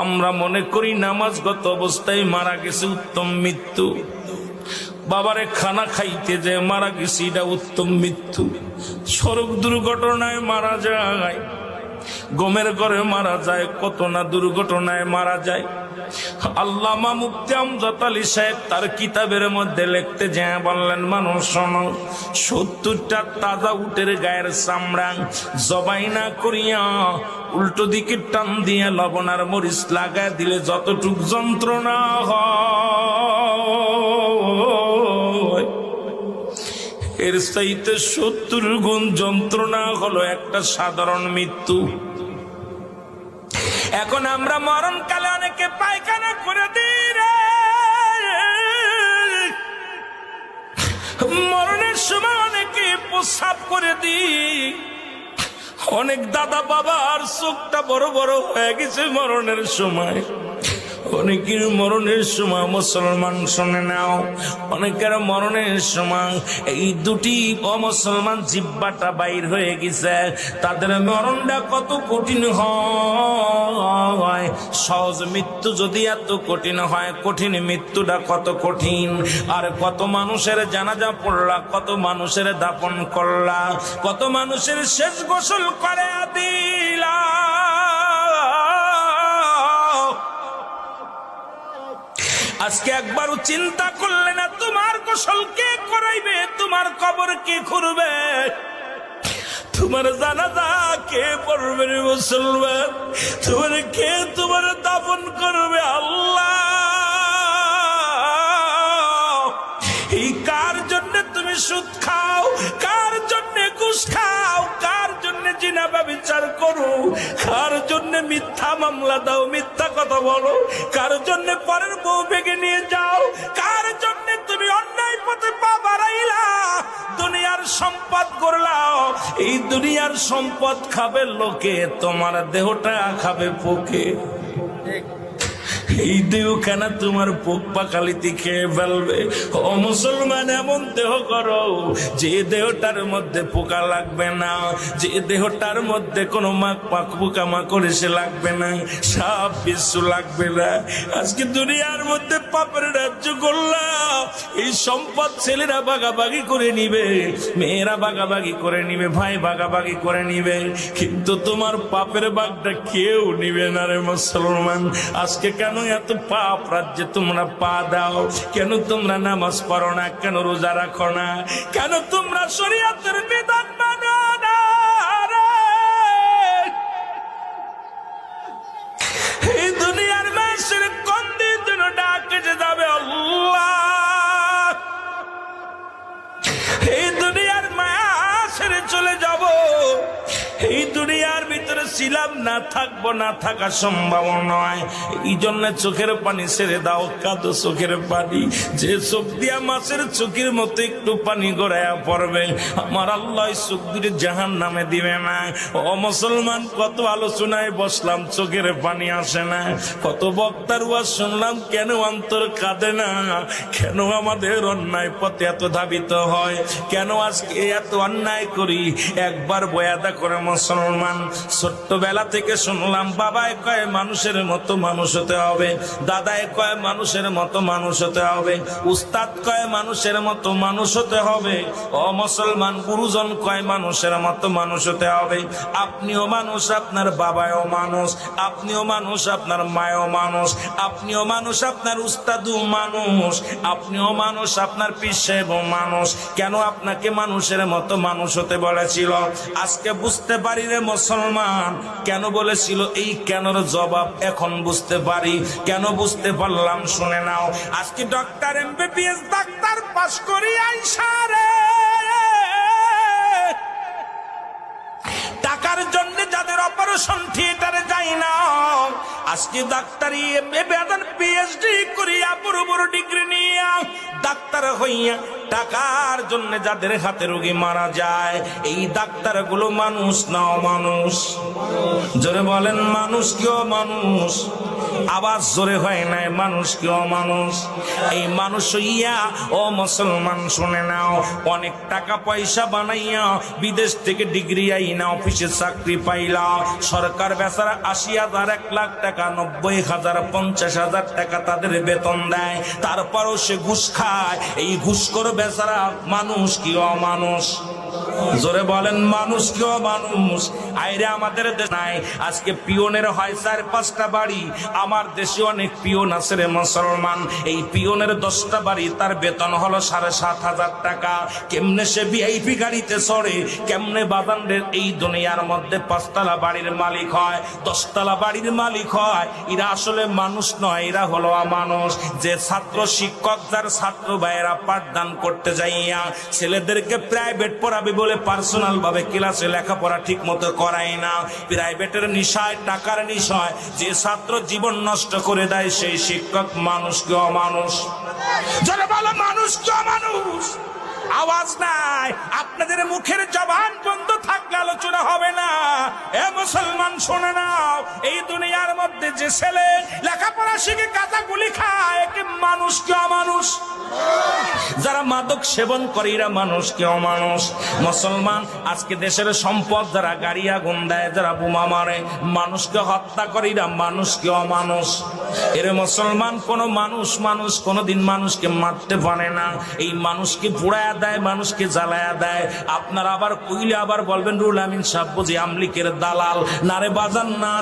আমরা মনে করি নামাজগত অবস্থায় মারা গেছে উত্তম মৃত্যু, বাবারে খানা খাইতে যে মারা গেছে এটা উত্তম মৃত্যু। সড়ক দুর্ঘটনায় মারা যায়, গমের ঘরে মারা যায়, কত না দুর্ঘটনায় মারা যায়। আল্লামা মুফতি আমজাদ আলী সাহেব তার কিতাবের মধ্যে লিখতে যায় বললেন, মানুষ শোনো, 70টা তাজা উটের গায়ের চামড়া জবাই না করিয়া উল্টো দিকে টান দিয়ে লবণ আর মরিচ লাগায় দিলে যতটুক যন্ত্রণা হয়, এর চাইতে 70 গুণ যন্ত্রণা হলো একটা সাধারণ মৃত্যু। এখন আমরা মরণকালে অনেকে পায়খানা করে দিই রে, মরণের সময় অনেকে প্রস্রাব করে দিই। অনেক দাদা বাবার চোখটা বড় বড় হয়ে গেছে মরণের সময়। অনেকের মরণের সময়, মুসলমান শুনে নাও, অনেকের মরণের সময় এই দুটি অমুসলমান জিহ্বাটা বাইর হয়ে গেছে। তাদের মরণটা কত কঠিন হয়। সহজ মৃত্যু যদি এত কঠিন হয়, কঠিন মৃত্যুটা কত কঠিন। আর কত মানুষের জানাজা পড়লা, কত মানুষের দাফন করলা, কত মানুষের শেষ গোসল করে দিলা। আজকে একবারও চিন্তা করলে না তোমার গোসল কে করাইবে, তোমার কবর কে খুঁড়বে, তোমার জানাজা কে পড়বে রে মুসলমান, তোমার কে তোমার দাফন করবে? আল্লাহ, এই কার জন্য তুমি সুদ খাও, কার জন্য ঘুষ খাও, কার জন্য জিনা ব্যভিচার করো, কার জন্য মিথ্যা মামলা দাও, মিথ্যা কথা বলো, কার জন্য পরের বউ ভেঙে নিয়ে যাও, কার জন্য তুমি অন্যায় পথে পা বাড়াইলা, দুনিয়ার সম্পদ করলাও। এই দুনিয়ার সম্পদ খাবে লোকে, তোমার দেহটা খাবে পোকে। এই দেহখানা তোমার পোক পাকালিতে খেয়ে ফেলবে। ও মুসলমান, এমন দেহ করো যে দেহটার মধ্যে পোকা লাগবে না, যে দেহটার মধ্যে কোনো পোকামাকড় এসে লাগবে না, সাপ বিচ্ছু লাগবে না। আজকে দুনিয়ার মধ্যে পাপের রাজ্য করলাম, এই সম্পদ ছেলেরা ভাগাভাগি করে নিবে, মেয়েরা ভাগাভাগি করে নিবে, ভাই ভাগাভাগি করে নিবে, কিন্তু তোমার পাপের ভাগটা কেউ নিবে না রে মুসলমান। আজকে কেন এত পাপ রাজ্যে তোমরা পা দাও? কেন তোমরা নামাজ পড়ো না? কেন রোজা রাখো না? কেন তোমরা শরীয়তের বিধান মানো না? এই দুনিয়ার মানুষের কোন দিন যেন ডাকে যাবে আল্লাহ, এই দুনিয়ার মায়া ছেড়ে চলে যাব। এই দুনিয়ার ভিতরে ছিলাম না, থাকবো না, থাকা সম্ভব নয়। এই জন্য চোখের পানি ছেড়ে দাও, কাঁদো চোখের পানি। যে চোখ দিয়া মাছের চোখের মতো একটু পানি গড়াইয়া পড়বে, আমার আল্লাহ চোখ দিয়ে জাহান নামে দিবে না। ও মুসলমান, কত আলোচনায় বসলাম, চোখের পানি আসে না। কত বক্তার ওয়াজ শুনলাম, কেন অন্তর কাঁদে না? কেন আমাদের অন্যায় পথে এত ধাবিত হয়? কেন আজকে এত অন্যায় করি? একবার বয়াদা করে মুসলমান, ছোট্টবেলা থেকে শুনলাম, বাবায় কয় মানুষের মতো মানুষ হতে হবে, দাদায় কয় মানুষের মতো মানুষ হতে হবে, উস্তাদ কয় মানুষের মতো মানুষ হতে হবে। ও মুসলমান, গুরুজন কয় মানুষের মতো মানুষ হতে হবে। আপনিও মানুষ, আপনার বাবাও মানুষ, আপনিও মানুষ, আপনার মায়ও মানুষ, আপনিও মানুষ, আপনার উস্তাদও মানুষ, আপনিও মানুষ, আপনার পীর সাহেবও মানুষ। কেন আপনাকে মানুষের মতো মানুষ হতে বলেছিল? আজকে বুঝতে পারি রে মুসলমান, কেন বলেছিল। এই কেনর জবাব এখন বুঝতে পারি। কেন বুঝতে পারলাম শুনে নাও। আজকে ডক্টর এমবিবিএস ডাক্তার পাস করি আইসা রে, টাকার জন্য যাদের অপারেশন থিয়েটারে যাই না, আজকে ডাক্তারি পিএইচডি করিয়া বড় বড় ডিগ্রি নিয়ে ডাক্তার হইয়া টাকার জন্য যাদের হাতে রোগী মারা যায়, এই ডাক্তারগুলো মানুষ না অমানুষ? জোরে বলেন, মানুষ কি অমানুষ? আওয়াজ জোরে হয় নাই, মানুষ কি অমানুষ? এই মানুষ হইয়া ও মুসলমান শুনে নাও, অনেক টাকা পয়সা বানাইয়া বিদেশ থেকে ডিগ্রি আইনা অফিসে চাকরি পাইলা, সরকার বেচারা ৮০,০০০, ১,০০,০০০ টাকা, ৯০,০০০, ৫০,০০০ টাকা তাদের বেতন দেয়, তারপরও সে ঘুষ খায়। এই ঘুষখোর বেচারা মানুষ কি অমানুষ? জোরে বলেন, মানুষ কি অমানুষ? আইরে আমাদের দেশ নাই, আজকে পিওনের হয় ৪-৫টা বাড়ি। আমার দেশে অনেক পিওন আছে রে মুসলমান, এই পিওনের 10টা বাড়ি, তার বেতন হলো ৭,৫০০ টাকা। কেমনে সে ভিআইপি গাড়িতে চড়ে, কেমনে বাদানদের এই দুনিয়ার মধ্যে 5তলা বাড়ির মালিক হয়, 10তলা বাড়ির মালিক হয়? এরা আসলে মানুষ নয়, এরা হলো অমানুষ। যে ছাত্র শিক্ষক, যার ছাত্র ভাইয়েরা পাঠদান করতে যাইয়া ছেলেদেরকে প্রাইভেট পড়াবে বলে পার্সোনাল ভাবে ক্লাসে লেখাপড়া ঠিক মতো করায় না, প্রাইভেটের নিশায়, টাকার নিশায় যে ছাত্র জীবন নষ্ট করে দেয়, সেই শিক্ষক মানুষ কি অমানুষ? যারা বলে মানুষ কি অমানুষ? আওয়াজ নাই, আপনাদের মুখের জবান বন্ধ থাকলে আলোচনা হবে না। এ মুসলমান শোনে নাও, এই দুনিয়ার মধ্যে যে ছেলে লেখাপড়া শিখে গাঁজাগুলি খায়, কি মানুষ কি অমানুষ? যারা মাদক সেবন করে, এরা মানুষ কি অমানুষ? মুসলমান, আজকে দেশের সম্পদ যারা গাড়ি আগুন দেয়, যারা বোমা মারে, মানুষকে হত্যা করে, এরা মানুষ কি অমানুষ? এরে মুসলমান, কোন মানুষ কোনদিন মানুষকে মারতে পারে না। এই মানুষকে পোড়ায়া দেয়, মানুষকে জ্বালায়া দেয়। আপনারা আবার কইলে আবার বলবেন রুহুল আমিন সাহেব বুঝি আমলিকের দালাল। নারে বাজান না,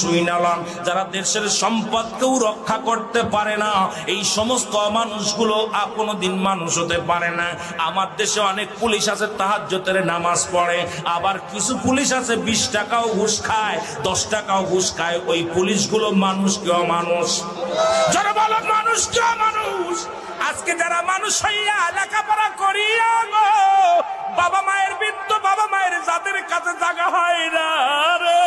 শুইনালন। যারা দেশের সম্পদকেও রক্ষা করতে পারে না, এই সমস্ত মানুষগুলো কোনদিন মানুষ হতে পারে না। আমার দেশে অনেক পুলিশ আছে তাহাজ্জুদের নামাজ পড়ে, আবার কিছু পুলিশ আছে 20 টাকাও ঘুষ খায়, 10 টাকাও ঘুষ খায়। ওই পুলিশগুলো মানুষ কি অমানুষ? যারা বলো মানুষ কি অমানুষ? আজকে যারা মানুষ হইয়া লেখাপড়া করিয়া গো, বাবা মায়ের বৃদ্ধ বাবা মায়ের যাদের কাছে জায়গা হয় না রে,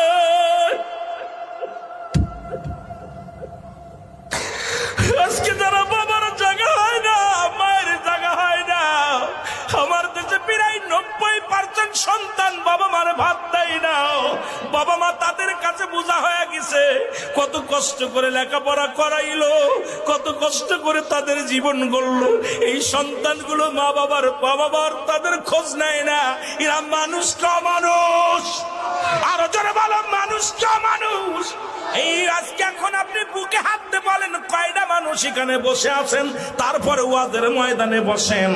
আজকে যারা বাবার জায়গা হয় না, মায়ের জায়গা হয় না, আমার দেশে প্রায় 90% সন্তান বাবা মারে ভাত দেয় না। বাবা মা তাদের কাছে বোঝা হয়ে গেছে, কত কষ্ট করে লেখাপড়া করাইলো, কত কষ্ট করে তাদের জীবন গড়লো। এই সন্তানগুলো মা বাবার তাদের খোঁজ নেয় না। এরা মানুষ কা মানুষ? আরো জোরে বলো, মানুষ কা মানুষ? এই আজকে এখন আপনি বুকে হাত দিয়ে বলেন কয়টা মানুষ এখানে বসে আছেন, তারপরে ওয়াজের ময়দানে বসেন।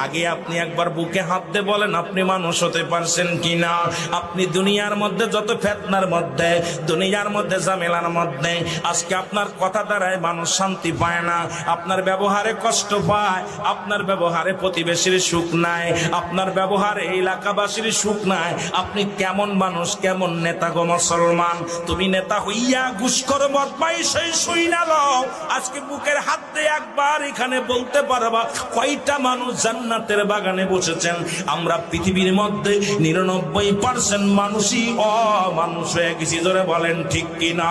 আগে আপনি একবার বুকে হাত দিয়ে বলেন আপনি মানুষ হতে পারছেন কিনা। আপনি দুনিয়ার মধ্যে যত ফেতনার মধ্যে, দুনিয়ার মধ্যে ঝামেলার মধ্যে, আজকে আপনার কথা দ্বারায় মানুষ শান্তি পায় না, আপনার ব্যবহারে কষ্ট পায়, আপনার ব্যবহারে প্রতিবেশীর সুখ নাই, আপনার ব্যবহারে এলাকাবাসীর সুখ নাই। আপনি কেমন মানুষ, কেমন নেতা গো মুসলমান? তুমি নেতা হইয়া ঘুষখোর বদমাইশ শুই না লও, আজকে বুকের হাত দিয়ে একবার এখানে বলতে পারবা কয়টা মানুষ জান্নাতের বাগানে বসেছেন? আমরা পৃথিবীর মধ্যে 99% মানুষই অমানুষ হয়ে গেছি। জোরে বলেন ঠিক কিনা?